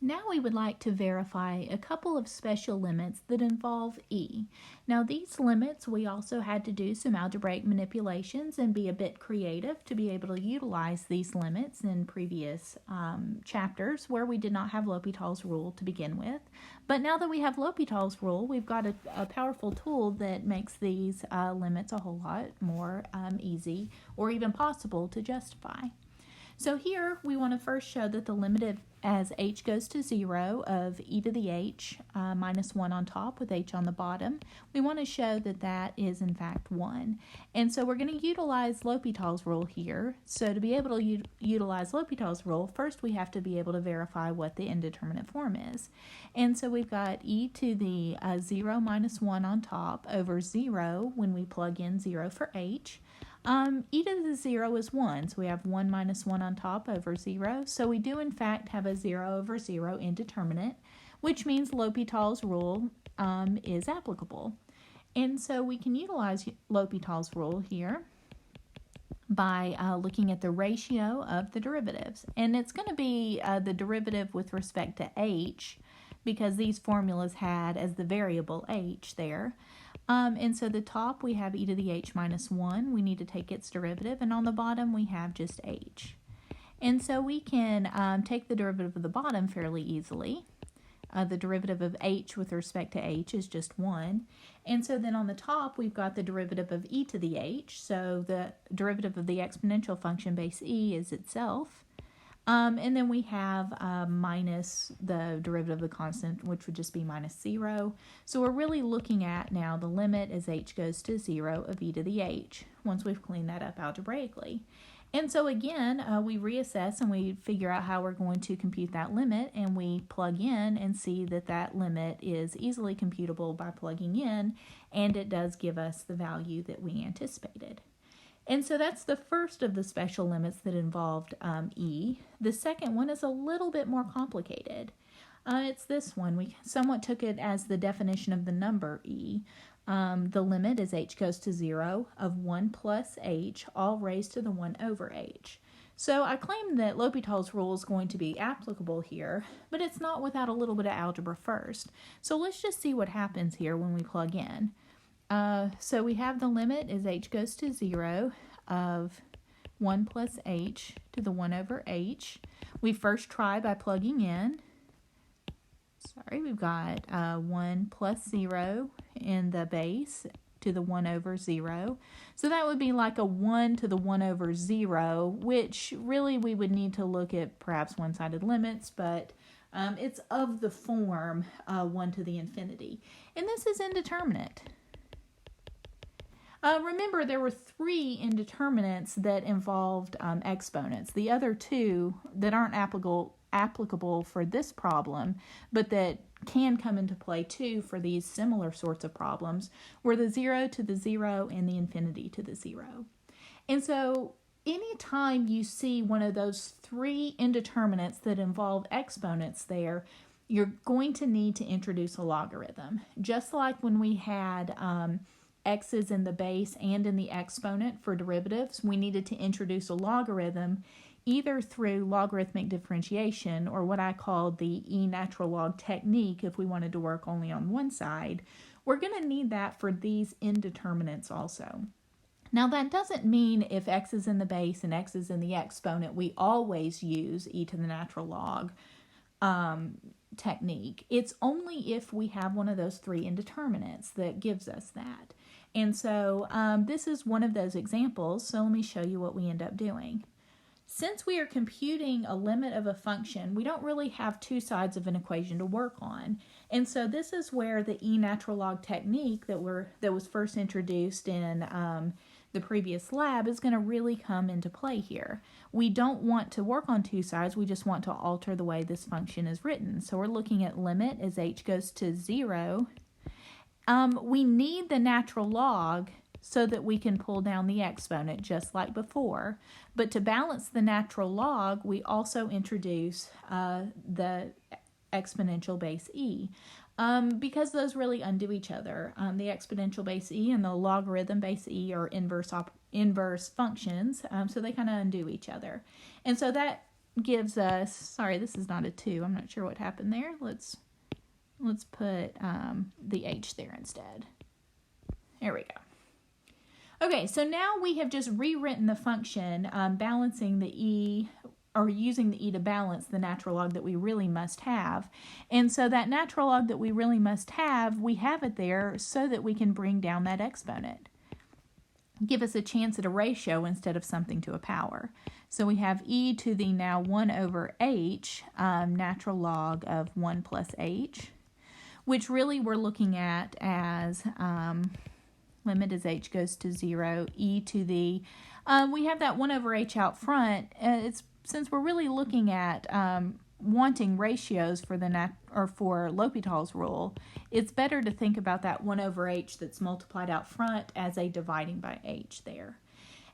Now we would like to verify a couple of special limits that involve e. Now these limits, we also had to do some algebraic manipulations and be a bit creative to be able to utilize these limits in previous chapters where we did not have L'Hopital's rule to begin with. But now that we have L'Hopital's rule, we've got a powerful tool that makes these limits a whole lot more easy or even possible to justify. So here we want to first show that the limit as h goes to 0 of e to the h minus 1 on top with h on the bottom, we want to show that that is in fact 1. And so we're going to utilize L'Hopital's rule here. So to be able to utilize L'Hopital's rule, first we have to be able to verify what the indeterminate form is. And so we've got e to the 0 minus 1 on top over 0 when we plug in 0 for h. E to the 0 is 1, so we have 1 minus 1 on top over 0. So we do in fact have a 0 over 0 indeterminate, which means L'Hopital's rule is applicable. And so we can utilize L'Hopital's rule here by looking at the ratio of the derivatives. And it's going to be the derivative with respect to h, because these formulas had as the variable h there. And so the top we have e to the h minus 1. We need to take its derivative. And on the bottom we have just h. And so we can take the derivative of the bottom fairly easily. The derivative of h with respect to h is just 1. And so then on the top we've got the derivative of e to the h. So the derivative of the exponential function base e is itself. And then we have minus the derivative of the constant, which would just be minus 0. So we're really looking at now the limit as h goes to 0 of e to the h, once we've cleaned that up algebraically. And so again, we reassess and we figure out how we're going to compute that limit, and we plug in and see that that limit is easily computable by plugging in, and it does give us the value that we anticipated. And so that's the first of the special limits that involved e. The second one is a little bit more complicated. It's this one. We somewhat took it as the definition of the number e. The limit as h goes to 0 of 1 plus h, all raised to the 1 over h. So I claim that L'Hopital's rule is going to be applicable here, but it's not without a little bit of algebra first. So let's just see what happens here when we plug in. So we have the limit as h goes to 0 of 1 plus h to the 1 over h. We first try by plugging in. We've got 1 plus 0 in the base to the 1 over 0. So that would be like a 1 to the 1 over 0, which really we would need to look at perhaps one-sided limits, but it's of the form 1 to the infinity. And this is indeterminate. Remember, there were 3 indeterminates that involved exponents. The other 2 that aren't applicable for this problem, but that can come into play too for these similar sorts of problems, were the 0 to the 0 and the infinity to the 0. And so anytime you see one of those 3 indeterminates that involve exponents there, you're going to need to introduce a logarithm. Just like when we had x's in the base and in the exponent for derivatives, we needed to introduce a logarithm either through logarithmic differentiation or what I call the e natural log technique if we wanted to work only on one side. We're going to need that for these indeterminates also. Now that doesn't mean if x is in the base and x is in the exponent, we always use e to the natural log technique. It's only if we have one of those 3 indeterminates that gives us that. And so this is one of those examples, so let me show you what we end up doing. Since we are computing a limit of a function, we don't really have 2 sides of an equation to work on. And so this is where the e natural log technique that was first introduced in the previous lab is going to really come into play here. We don't want to work on 2 sides, we just want to alter the way this function is written. So we're looking at limit as h goes to 0. We need the natural log so that we can pull down the exponent just like before. But to balance the natural log, we also introduce the exponential base e. Because those really undo each other. The exponential base e and the logarithm base e are inverse functions, so they kind of undo each other. And so that gives us, sorry, this is not a 2. I'm not sure what happened there. Let's put the h there instead. There we go. Okay, so now we have just rewritten the function balancing the e, or using the e to balance the natural log that we really must have. And so that natural log that we really must have, we have it there so that we can bring down that exponent. Give us a chance at a ratio instead of something to a power. So we have e to the now 1 over h, natural log of 1 plus h, which really we're looking at as limit as h goes to 0, e to the, we have that 1 over h out front. Since we're really looking at wanting ratios for the for L'Hopital's rule, it's better to think about that 1 over h that's multiplied out front as a dividing by h there.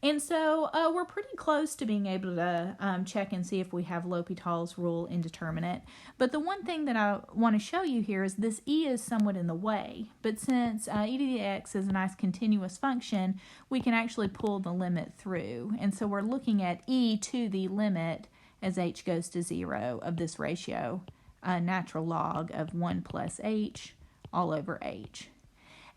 And so we're pretty close to being able to check and see if we have L'Hopital's rule indeterminate. But the one thing that I want to show you here is this e is somewhat in the way. But since e to the x is a nice continuous function, we can actually pull the limit through. And so we're looking at e to the limit as h goes to 0 of this ratio, natural log of 1 plus h all over h.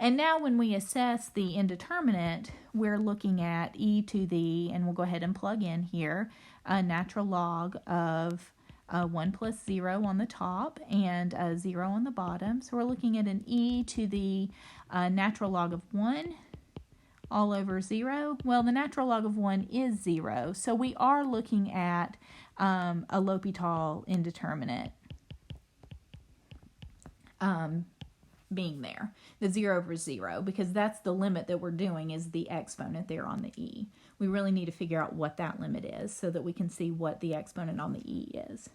And now when we assess the indeterminate, we're looking at e to the, and we'll go ahead and plug in here, a natural log of 1 plus 0 on the top and 0 on the bottom. So we're looking at an e to the natural log of 1 all over 0. Well, the natural log of 1 is 0. So we are looking at a L'Hopital indeterminate being there, the 0 over 0, because that's the limit that we're doing is the exponent there on the e. We really need to figure out what that limit is so that we can see what the exponent on the e is.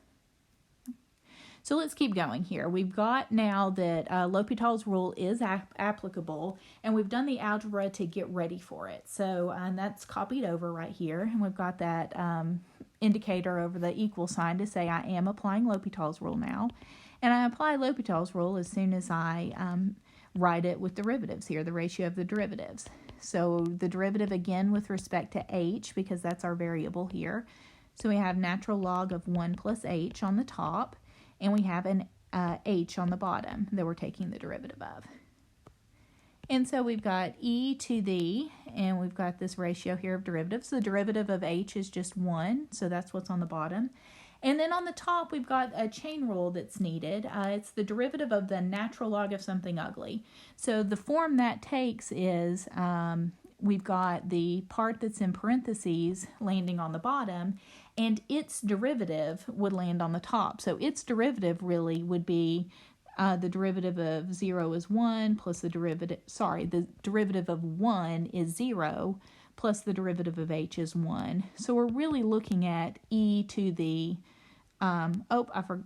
So let's keep going here. We've got now that L'Hopital's rule is applicable, and we've done the algebra to get ready for it. So that's copied over right here, and we've got that indicator over the equal sign to say I am applying L'Hopital's rule now. And I apply L'Hopital's rule as soon as I write it with derivatives here, the ratio of the derivatives. So the derivative again with respect to h, because that's our variable here. So we have natural log of 1 plus h on the top, and we have an h on the bottom that we're taking the derivative of. And so we've got e to the, and we've got this ratio here of derivatives. The derivative of h is just 1, so that's what's on the bottom. And then on the top, we've got a chain rule that's needed. It's the derivative of the natural log of something ugly. So the form that takes is we've got the part that's in parentheses landing on the bottom, and its derivative would land on the top. So its derivative really would be the derivative of 0 is 1 plus the derivative of 1 is 0 plus the derivative of h is 1. So we're really looking at e to the,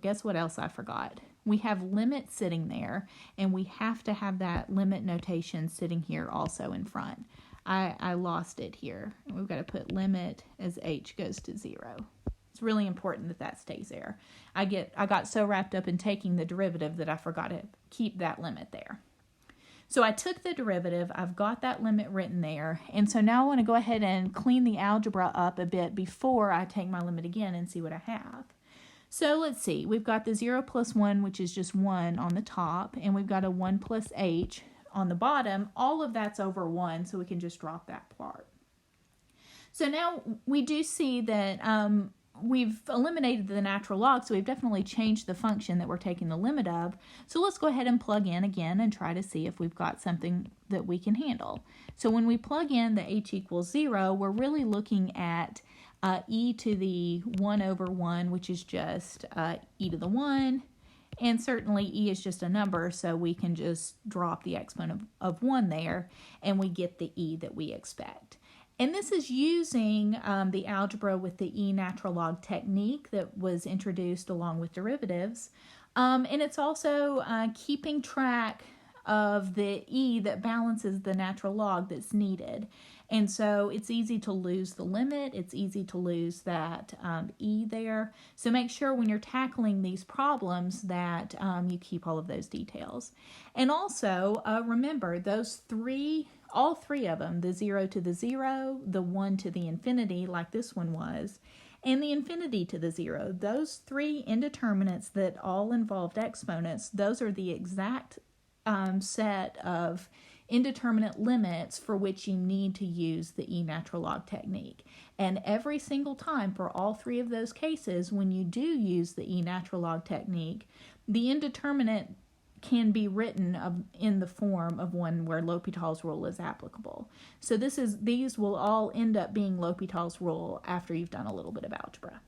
guess what else I forgot? We have limit sitting there, and we have to have that limit notation sitting here also in front. I lost it here. We've got to put limit as h goes to 0. It's really important that that stays there. I got so wrapped up in taking the derivative that I forgot to keep that limit there. So I took the derivative, I've got that limit written there, and so now I want to go ahead and clean the algebra up a bit before I take my limit again and see what I have. So let's see, we've got the 0 plus 1, which is just 1 on the top, and we've got a 1 plus h on the bottom. All of that's over 1, so we can just drop that part. So now we do see that we've eliminated the natural log, so we've definitely changed the function that we're taking the limit of. So let's go ahead and plug in again and try to see if we've got something that we can handle. So when we plug in the h equals 0, we're really looking at e to the 1 over 1, which is just e to the 1. And certainly e is just a number, so we can just drop the exponent of 1 there, and we get the e that we expect. And this is using the algebra with the e natural log technique that was introduced along with derivatives. And it's also keeping track of the e that balances the natural log that's needed. And so it's easy to lose the limit. It's easy to lose that e there. So make sure when you're tackling these problems that you keep all of those details. And also remember all three of them, the 0 to the 0, the 1 to the infinity like this one was, and the infinity to the 0. Those three indeterminates that all involved exponents, those are the exact set of indeterminate limits for which you need to use the E natural log technique. And every single time for all three of those cases, when you do use the E natural log technique, the indeterminate can be written in the form of one where L'Hopital's rule is applicable. So these will all end up being L'Hopital's rule after you've done a little bit of algebra.